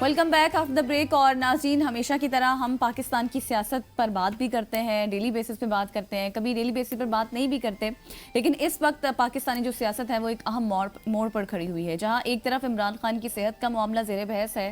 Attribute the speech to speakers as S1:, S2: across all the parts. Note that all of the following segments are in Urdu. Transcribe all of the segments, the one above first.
S1: Welcome back after the break. اور ناظرین، ہمیشہ کی طرح ہم پاکستان کی سیاست پر بات بھی کرتے ہیں، ڈیلی بیسس پہ بات کرتے ہیں، کبھی ڈیلی بیسس پر بات نہیں بھی کرتے، لیکن اس وقت پاکستانی جو سیاست ہے وہ ایک اہم موڑ پر کھڑی ہوئی ہے، جہاں ایک طرف عمران خان کی صحت کا معاملہ زیر بحث ہے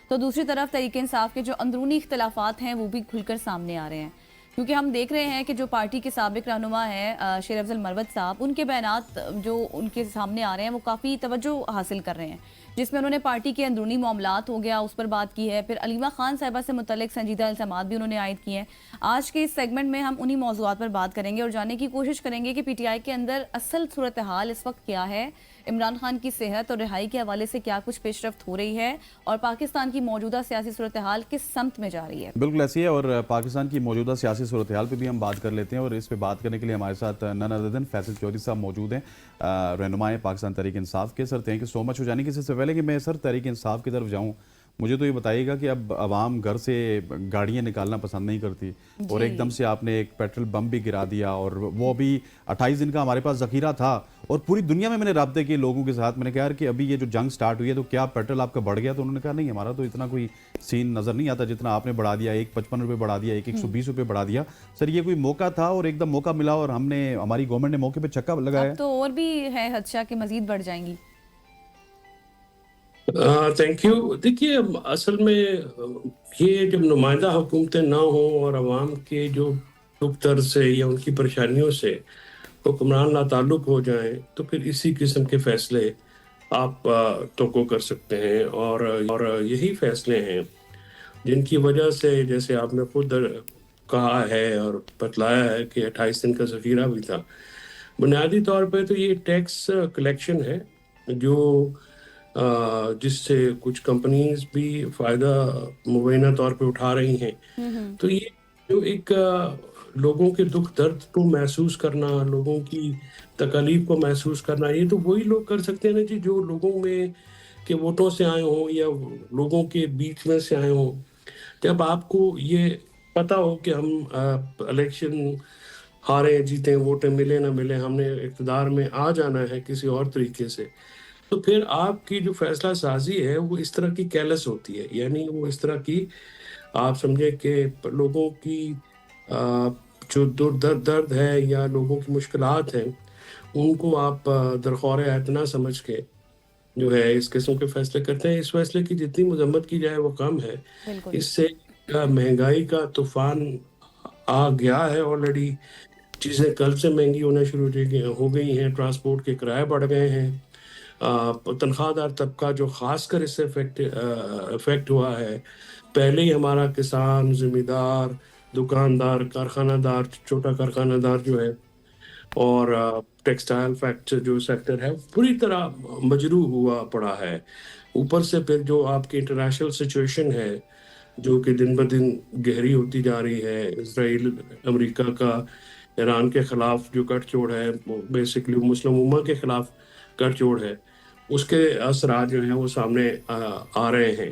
S1: تو دوسری طرف تحریک انصاف کے جو اندرونی اختلافات ہیں وہ بھی کھل کر سامنے آ رہے ہیں. کیونکہ ہم دیکھ رہے ہیں کہ جو پارٹی کے سابق رہنما ہیں شیر افضل مروت صاحب، ان کے بیانات جو ان کے سامنے آ رہے ہیں وہ کافی توجہ حاصل کر رہے ہیں، جس میں انہوں نے پارٹی کے اندرونی معاملات ہو گیا اس پر بات کی ہے. پھر علیمہ خان صاحبہ سے متعلق سنجیدہ الزامات بھی انہوں نے عائد کیے ہیں. آج کے اس سیگمنٹ میں ہم انہی موضوعات پر بات کریں گے اور جاننے کی کوشش کریں گے کہ پی ٹی آئی کے اندر اصل صورتحال اس وقت کیا ہے، عمران خان کی صحت اور رہائی کے حوالے سے کیا کچھ پیش رفت ہو رہی ہے، اور پاکستان کی موجودہ سیاسی صورتحال کس سمت میں جا رہی ہے.
S2: بالکل ایسی ہے، اور پاکستان کی موجودہ سیاسی صورتحال پہ بھی ہم بات کر لیتے ہیں، اور اس پہ بات کرنے کے لیے ہمارے ساتھ نن ادر دین فیصل چودھری صاحب موجود ہیں، رہنمائے پاکستان تحریک انصاف کے. سر تھینک یو سو مچ. ہو جانے کی سے پہلے کہ میں سر تحریک انصاف کی طرف جاؤں، مجھے تو یہ بتائیے گا کہ اب عوام گھر سے گاڑیاں نکالنا پسند نہیں کرتی، اور ایک دم سے آپ نے ایک پیٹرول بم بھی گرا دیا، اور وہ بھی 28 دن کا ہمارے پاس ذخیرہ تھا، اور پوری دنیا میں نے رابطے کیے لوگوں کے ساتھ. میں نے کہا یار کہ ابھی یہ جو جنگ سٹارٹ ہوئی ہے تو کیا پیٹرول آپ کا بڑھ گیا؟ تو انہوں نے کہا نہیں، ہمارا تو اتنا کوئی سین نظر نہیں آتا جتنا آپ نے بڑھا دیا، ایک 55 روپے بڑھا دیا، ایک 120 روپے بڑھا دیا. سر یہ کوئی موقع تھا اور ایک دم موقع ملا اور ہماری گورنمنٹ نے موقع پہ چکا لگایا؟
S1: اب تو اور بھی ہے خدشہ کہ مزید بڑھ جائیں گی.
S3: Thank you. دیکھیے اصل میں یہ جب نمائندہ حکومتیں نہ ہوں اور عوام کے جو دکھ درد سے یا ان کی پریشانیوں سے حکمران لا تعلق ہو جائیں تو پھر اسی قسم کے فیصلے آپ توقع کر سکتے ہیں، اور یہی فیصلے ہیں جن کی وجہ سے جیسے آپ نے خود کہا ہے اور بتلایا ہے کہ 28 دن کا ذخیرہ بھی تھا. بنیادی طور پہ تو یہ ٹیکس کلیکشن ہے جو جس سے کچھ کمپنیز بھی فائدہ مبینہ طور پہ اٹھا رہی ہیں. تو یہ جو ایک لوگوں کے دکھ درد کو محسوس کرنا، لوگوں کی تکالیف کو محسوس کرنا، یہ تو وہی لوگ کر سکتے ہیں نا جی جو لوگوں میں کے ووٹوں سے آئے ہوں یا لوگوں کے بیچ میں سے آئے ہوں. جب آپ کو یہ پتا ہو کہ ہم الیکشن ہارے جیتے، ووٹیں ملے نہ ملے، ہم نے اقتدار میں آ جانا ہے کسی اور طریقے سے، تو پھر آپ کی جو فیصلہ سازی ہے وہ اس طرح کی کیلس ہوتی ہے. یعنی وہ اس طرح کی آپ سمجھے کہ لوگوں کی جو درد ہے یا لوگوں کی مشکلات ہیں ان کو آپ درخور اعتنا سمجھ کے جو ہے اس قسم کے فیصلے کرتے ہیں. اس فیصلے کی جتنی مذمت کی جائے وہ کم ہے. اس سے مہنگائی کا طوفان آ گیا ہے آلریڈی. چیزیں کل سے مہنگی ہونا شروع ہو گئی ہیں، ٹرانسپورٹ کے کرائے بڑھ گئے ہیں. تنخواہ دار طبقہ جو خاص کر اس سے افیکٹ ہوا ہے، پہلے ہی ہمارا کسان، ذمہ دار، دکاندار، کارخانہ دار، چھوٹا کارخانہ دار جو ہے، اور ٹیکسٹائل فیکٹر جو سیکٹر ہے پوری طرح مجروح ہوا پڑا ہے. اوپر سے پھر جو آپ کی انٹرنیشنل سچویشن ہے جو کہ دن بدن گہری ہوتی جا رہی ہے، اسرائیل امریکہ کا ایران کے خلاف جو کٹ جوڑ ہے، بیسکلی مسلم امہ کے خلاف کٹ جوڑ ہے، اس کے اثرات جو ہیں وہ سامنے آ رہے ہیں.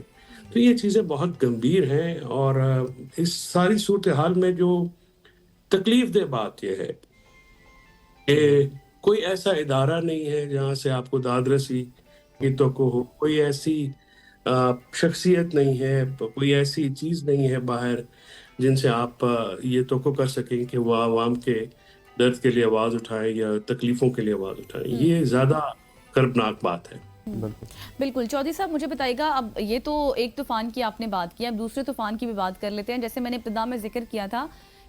S3: تو یہ چیزیں بہت گمبھیر ہیں، اور اس ساری صورتحال میں جو تکلیف دہ بات یہ ہے کہ کوئی ایسا ادارہ نہیں ہے جہاں سے آپ کو داد رسی کی توقع ہو، کوئی ایسی شخصیت نہیں ہے، کوئی ایسی چیز نہیں ہے باہر جن سے آپ یہ توقع کر سکیں کہ وہ عوام کے درد کے لیے آواز اٹھائیں یا تکلیفوں کے لیے آواز اٹھائیں. یہ زیادہ کربناک بات ہے.
S1: بالکل. چودھری صاحب مجھے بتائیے گا، اب یہ تو ایک طوفان کی آپ نے بات کی، اب دوسرے طوفان کی بھی بات کر لیتے ہیں. جیسے میں نے ابتدا میں ذکر کیا تھا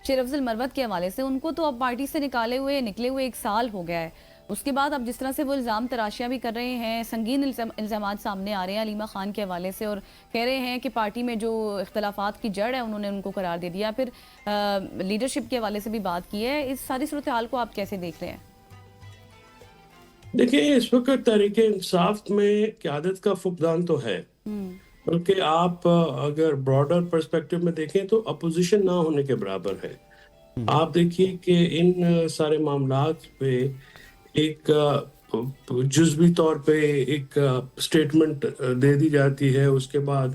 S1: شیر افضل مروت کے حوالے سے، ان کو تو اب پارٹی سے نکلے ہوئے 1 سال ہو گیا ہے. اس کے بعد اب جس طرح سے وہ الزام تراشیاں بھی کر رہے ہیں، سنگین الزامات سامنے آ رہے ہیں علیمہ خان کے حوالے سے، اور کہہ رہے ہیں کہ پارٹی میں جو اختلافات کی جڑ ہے انہوں نے ان کو قرار دے دیا. پھر لیڈرشپ کے حوالے سے بھی بات کی ہے. اس ساری صورتحال کو آپ کیسے دیکھ رہے ہیں؟
S3: دیکھیں اس وقت تحریک انصاف میں قیادت کا فقدان تو ہے، بلکہ آپ اگر براڈر پرسپیکٹو میں دیکھیں تو اپوزیشن نہ ہونے کے برابر ہے. آپ دیکھیے کہ ان سارے معاملات پہ ایک جزوی طور پہ ایک سٹیٹمنٹ دے دی جاتی ہے، اس کے بعد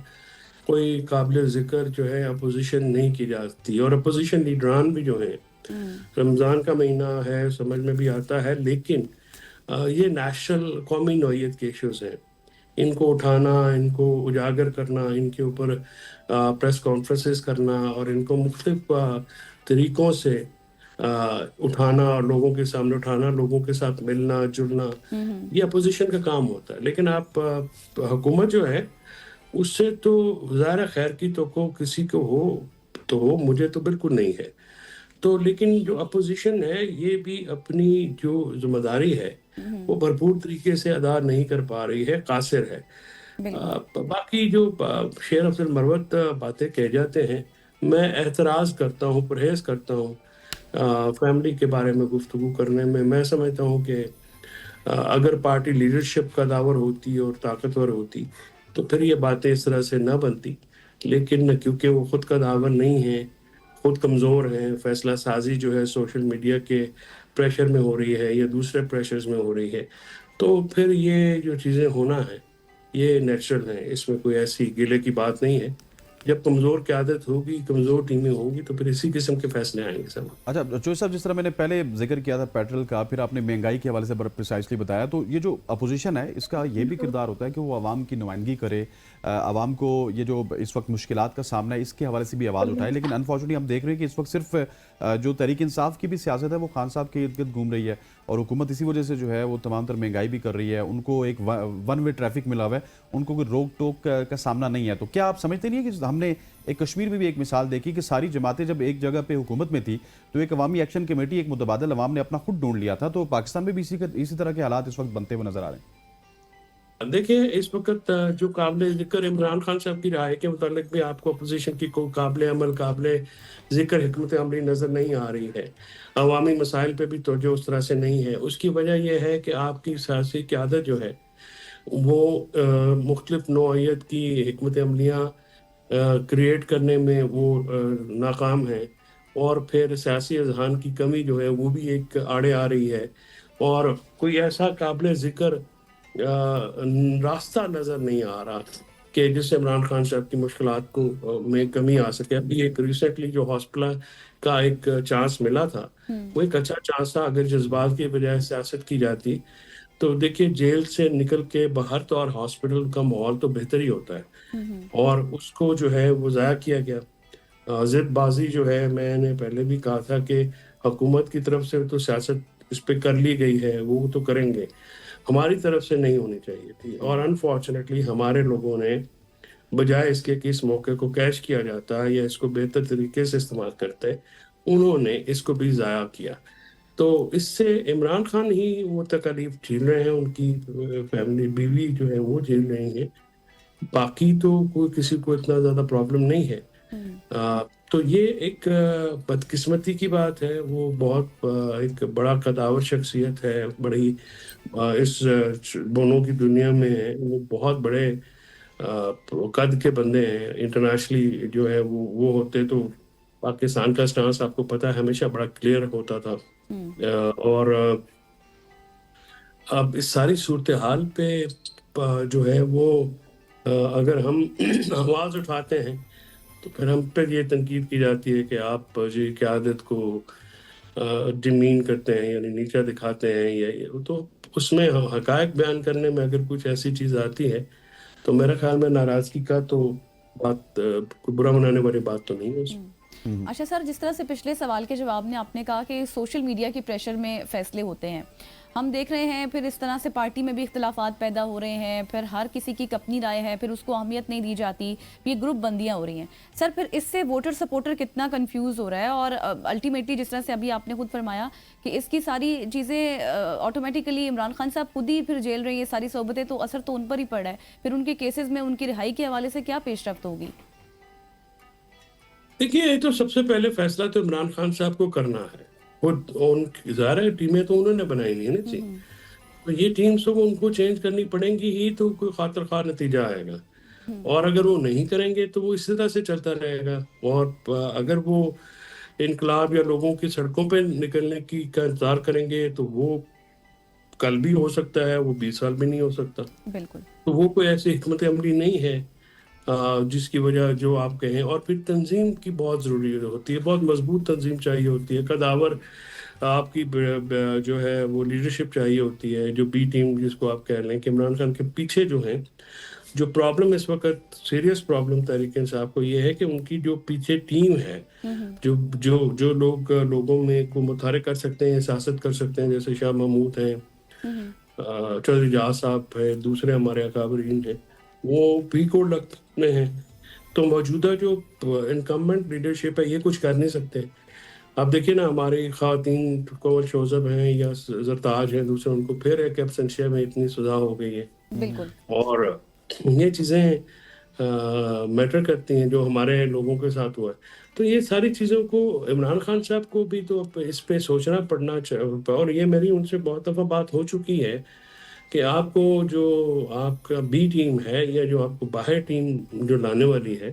S3: کوئی قابل ذکر جو ہے اپوزیشن نہیں کی جاتی. اور اپوزیشن لیڈران بھی جو ہیں، رمضان کا مہینہ ہے، سمجھ میں بھی آتا ہے، لیکن یہ نیشنل قومی نوعیت کے ایشوز ہیں. ان کو اٹھانا، ان کو اجاگر کرنا، ان کے اوپر پریس کانفرنسز کرنا اور ان کو مختلف طریقوں سے اٹھانا اور لوگوں کے سامنے اٹھانا، لوگوں کے ساتھ ملنا جلنا، یہ اپوزیشن کا کام ہوتا ہے. لیکن آپ حکومت جو ہے اس سے تو ظاہر خیر کی توقع کسی کو ہو تو ہو، مجھے تو بالکل نہیں ہے. تو لیکن جو اپوزیشن ہے یہ بھی اپنی جو ذمہ داری ہے وہ بھرپور طریقے سے ادا نہیں کر پا رہی ہے، قاصر ہے.
S1: بالکل.
S3: باقی جو شیخ افضل مروت باتیں کہہ جاتے ہیں، میں اعتراض کرتا ہوں، پرہیز کرتا ہوں فیملی کے بارے میں گفتگو کرنے میں. میں سمجھتا ہوں کہ اگر پارٹی لیڈرشپ کا داور ہوتی اور طاقتور ہوتی تو پھر یہ باتیں اس طرح سے نہ بنتی. لیکن کیونکہ وہ خود کا داور نہیں ہے، خود کمزور ہیں، فیصلہ سازی جو ہے سوشل میڈیا کے پریشر میں ہو رہی ہے یا دوسرے پریشرز میں ہو رہی ہے، تو پھر یہ جو چیزیں ہونا ہے یہ نیچرل ہیں، اس میں کوئی ایسی گلے کی بات نہیں ہے. جب کمزور قیادت ہوگی، کمزور ٹیمیں ہوگی تو پھر اسی قسم کے فیصلے آئیں گے سب.
S2: اچھا چوہدری صاحب، جس طرح میں نے پہلے ذکر کیا تھا پیٹرول کا، پھر آپ نے مہنگائی کے حوالے سے بڑا پریسائزلی بتایا، تو یہ جو اپوزیشن ہے اس کا یہ بھی کردار ہوتا ہے کہ وہ عوام کی نمائندگی کرے، عوام کو یہ جو اس وقت مشکلات کا سامنا ہے اس کے حوالے سے بھی آواز اٹھائے. لیکن انفارچونیٹلی ہم دیکھ رہے ہیں کہ اس وقت صرف جو تحریک انصاف کی بھی سیاست ہے وہ خان صاحب کے ارد گرد گھوم رہی ہے، اور حکومت اسی وجہ سے جو ہے وہ تمام تر مہنگائی بھی کر رہی ہے. ان کو ایک ون وے ٹریفک ملا ہوا ہے، ان کو کوئی روک ٹوک کا سامنا نہیں ہے. تو کیا آپ سمجھتے نہیں ہیں کہ ہم نے ایک کشمیر میں بھی ایک مثال دیکھی کہ ساری جماعتیں جب ایک جگہ پہ حکومت میں تھی تو ایک عوامی ایکشن کمیٹی، ایک متبادل عوام نے اپنا خود ڈھونڈ لیا تھا. تو پاکستان میں بھی اسی طرح کے حالات اس وقت بنتے ہوئے نظر آ رہے ہیں.
S3: دیکھیں اس وقت جو قابل ذکر عمران خان صاحب کی رائے کے متعلق بھی آپ کو اپوزیشن کی کوئی قابل عمل، قابل ذکر حکمت عملی نظر نہیں آ رہی ہے. عوامی مسائل پہ بھی توجہ اس طرح سے نہیں ہے. اس کی وجہ یہ ہے کہ آپ کی سیاسی قیادت جو ہے وہ مختلف نوعیت کی حکمت عملیاں کریٹ کرنے میں وہ ناکام ہے، اور پھر سیاسی اذہان کی کمی جو ہے وہ بھی ایک آڑے آ رہی ہے، اور کوئی ایسا قابل ذکر راستہ نظر نہیں آ رہا کہ جس سے عمران خان صاحب کی مشکلات کو میں کمی آ سکے. ابھی ایک ریسنٹلی جو ہاسپٹل کا ایک چانس ملا تھا وہ ایک اچھا چانس تھا. اگر جذبات کی بجائے سیاست کی جاتی تو دیکھیے جیل سے نکل کے باہر تو اور ہاسپٹل کا ماحول تو بہتر ہی ہوتا ہے، اور اس کو جو ہے وہ ضائع کیا گیا. ضد بازی جو ہے، میں نے پہلے بھی کہا تھا کہ حکومت کی طرف سے تو سیاست اس پہ کر لی گئی ہے، وہ تو کریں گے، ہماری طرف سے نہیں ہونی چاہیے تھی. اور انفارچونیٹلی ہمارے لوگوں نے بجائے اس کے کہ اس موقع کو کیش کیا جاتا یا اس کو بہتر طریقے سے استعمال کرتے، انہوں نے اس کو بھی ضائع کیا. تو اس سے عمران خان ہی وہ تکالیف جھیل رہے ہیں، ان کی فیملی بیوی جو ہے وہ جھیل رہے ہیں، باقی تو کوئی کسی کو اتنا زیادہ پرابلم نہیں ہے. تو یہ ایک بدقسمتی کی بات ہے. وہ بہت ایک بڑا قداور شخصیت ہے، بڑی اس بونوں کی دنیا میں ہے، وہ بہت بڑے قد کے بندے ہیں. انٹرنیشنلی جو ہے وہ ہوتے تو پاکستان کا سٹانس آپ کو پتہ ہے ہمیشہ بڑا کلیئر ہوتا تھا. اور اب اس ساری صورتحال پہ جو ہے وہ اگر ہم آواز اٹھاتے ہیں تو پھر ہم پہ یہ تنقید کی جاتی ہے کہ آپ جی قیادت کو ڈیمین کرتے ہیں، یعنی نیچا دکھاتے ہیں. یا تو اس میں حقائق بیان کرنے میں اگر کچھ ایسی چیز آتی ہے تو میرا خیال میں ناراضگی کا تو بات، برا منانے والی بات تو نہیں ہے اس میں.
S1: اچھا سر، جس طرح سے پچھلے سوال کے جواب میں آپ نے کہا کہ سوشل میڈیا کے پریشر میں فیصلے ہوتے ہیں، ہم دیکھ رہے ہیں پھر اس طرح سے پارٹی میں بھی اختلافات پیدا ہو رہے ہیں، پھر ہر کسی کی اپنی رائے ہے، پھر اس کو اہمیت نہیں دی جاتی، یہ گروپ بندیاں ہو رہی ہیں. سر پھر اس سے ووٹر سپورٹر کتنا کنفیوز ہو رہا ہے، اور الٹیمیٹلی جس طرح سے ابھی آپ نے خود فرمایا کہ اس کی ساری چیزیں آٹومیٹیکلی عمران خان صاحب خود ہی پھر جیل رہی ہیں، ساری صحبتیں، تو اثر تو ان پر ہی پڑ رہا ہے. پھر ان کے کیسز میں ان کی رہائی کے حوالے سے کیا پیش رفت ہوگی؟
S3: دیکھیے یہ تو سب سے پہلے فیصلہ تو عمران خان صاحب کو کرنا ہے. خود ان ظاہر ہے ٹیمیں تو انہوں نے بنائی نہیں ہے نا جی، تو یہ ٹیم سب ان کو چینج کرنی پڑیں گی ہی تو کوئی خاطر خواہ نتیجہ آئے گا. اور اگر وہ نہیں کریں گے تو وہ اس طرح سے چلتا رہے گا. اور اگر وہ انقلاب یا لوگوں کی سڑکوں پہ نکلنے کا انتظار کریں گے تو وہ کل بھی ہو سکتا ہے، وہ 20 سال بھی نہیں ہو سکتا.
S1: بالکل.
S3: تو وہ کوئی ایسی حکمت عملی نہیں ہے جس کی وجہ جو آپ کہیں. اور پھر تنظیم کی بہت ضروری ہوتی ہے، بہت مضبوط تنظیم چاہیے ہوتی ہے، قداور آپ کی جو ہے وہ لیڈرشپ چاہیے ہوتی ہے، جو بی ٹیم جس کو آپ کہہ لیں کہ عمران خان کے پیچھے جو ہیں، جو پرابلم اس وقت سیریس پرابلم تحریک انصاف کو یہ ہے کہ ان کی جو پیچھے ٹیم ہے، جو لوگ لوگوں میں کو متحرک کر سکتے ہیں، سیاست کر سکتے ہیں، جیسے شاہ محمود ہیں، چودھری جہاز صاحب ہے، دوسرے ہمارے اکابرین ہیں، وہ بھی کوڈ میں ہیں. تو موجودہ جو انکمبنٹ لیڈرشپ ہے یہ کچھ کر نہیں سکتے. آپ دیکھیں نا ہماری خواتین کنور شوزب ہیں یا زرتاج ہیں دوسرے، ان کو پھر ایک ایبسنشیا میں اتنی سزا ہو گئی ہے.
S1: بالکل.
S3: اور یہ چیزیں میٹر کرتی ہیں جو ہمارے لوگوں کے ساتھ ہوا ہے. تو یہ ساری چیزوں کو عمران خان صاحب کو بھی تو اس پہ سوچنا پڑنا چاہیے. اور یہ میری ان سے بہت دفعہ بات ہو چکی ہے کہ آپ کو جو آپ کا بی ٹیم ہے یا جو آپ کو باہر ٹیم جو لانے والی ہے،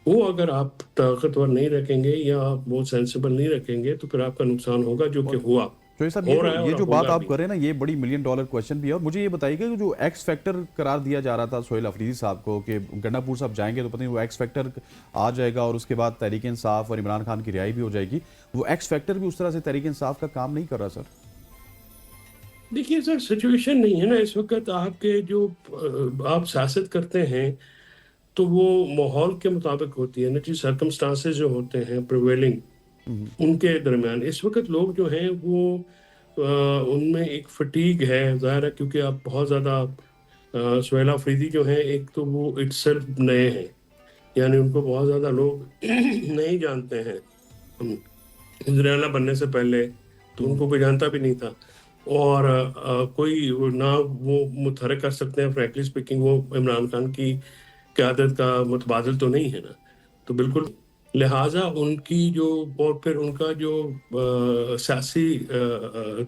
S3: وہ اگر آپ طاقتور نہیں رکھیں گے یا آپ وہ سینسیبل نہیں رکھیں گے تو پھر آپ کا نقصان ہوگا، جو کہ ہوا،
S2: شویب صاحب
S3: ہو رہا ہے
S2: یہ
S3: اور
S2: جو بات
S3: ہوگا
S2: آپ
S3: بھی.
S2: کر رہے ہیں نا، یہ بڑی ملین ڈالر کویشچن بھی ہے. اور مجھے یہ بتائیے کہ جو ایکس فیکٹر قرار دیا جا رہا تھا سہیل افریدی صاحب کو کہ گنڈا پور صاحب جائیں گے تو پتہ نہیں وہ ایکس فیکٹر آ جائے گا اور اس کے بعد تحریک انصاف اور عمران خان کی رہائی بھی ہو جائے گی، وہ ایکس فیکٹر بھی اس طرح سے تحریک انصاف کا کام نہیں کر رہا سر؟
S3: دیکھیے سر، سچویشن نہیں ہے نا اس وقت. آپ کے جو آپ سیاست کرتے ہیں تو وہ ماحول کے مطابق ہوتی ہے نا جی. سرکمسٹانسز جو ہوتے ہیں پریویلنگ، ان کے درمیان اس وقت لوگ جو ہیں وہ ان میں ایک فٹیگ ہے، ظاہر ہے، کیونکہ آپ بہت زیادہ سہیل افریدی جو ہیں، ایک تو وہ اٹ سیلف نئے ہیں، یعنی ان کو بہت زیادہ لوگ نہیں جانتے ہیں. وزیراعلیٰ بننے سے پہلے تو ان کو کوئی جانتا بھی نہیں تھا، اور کوئی نہ وہ متحرک کر سکتے ہیں. فرینکلی اسپیکنگ وہ عمران خان کی قیادت کا متبادل تو نہیں ہے نا. تو بالکل لہٰذا ان کی جو اور پھر ان کا جو سیاسی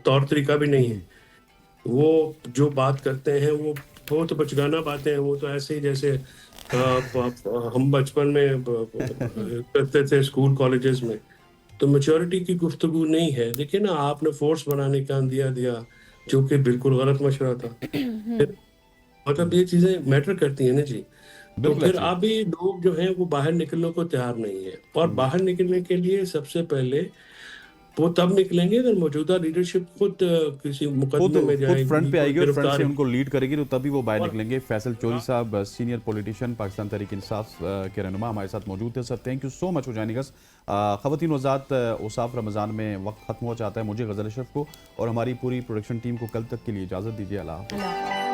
S3: طور طریقہ بھی نہیں ہے. وہ جو بات کرتے ہیں وہ بہت بچگانہ باتیں ہیں. وہ تو ایسے ہی جیسے ہم بچپن میں کرتے تھے اسکول کالجز میں. تو میچورٹی کی گفتگو نہیں ہے. دیکھیں نا، آپ نے فورس بنانے کا دیا جو کہ بالکل غلط مشورہ تھا. مطلب یہ چیزیں میٹر کرتی ہیں نا جی. تو
S2: بالکل
S3: پھر
S2: ایسی
S3: ابھی لوگ جو ہیں وہ باہر نکلنے کو تیار نہیں ہے. اور باہر نکلنے کے لیے سب سے پہلے وہ تب نکلیں گے اگر موجودہ لیڈرشپ خود کسی مقدمے میں
S2: خود
S3: جائے
S2: فرنٹ
S3: گی،
S2: پہ آئے
S3: کوئی
S2: گی اور فرنٹ سے
S3: گرفتاری.
S2: ان کو لیڈ کرے گی تو تبھی وہ باہر
S3: اور
S2: نکلیں گے. فیصل چودھری صاحب سینئر پولیٹیشین پاکستان تحریک انصاف کے رہنما ہمارے ساتھ موجود تھے. Sir thank you so much for joining us. خواتین وزارت اوصاف رمضان میں وقت ختم ہو جاتا ہے. مجھے غزل اشرف کو اور ہماری پوری پروڈکشن ٹیم کو کل تک کے لیے اجازت دیجیے. اللہ حافظ.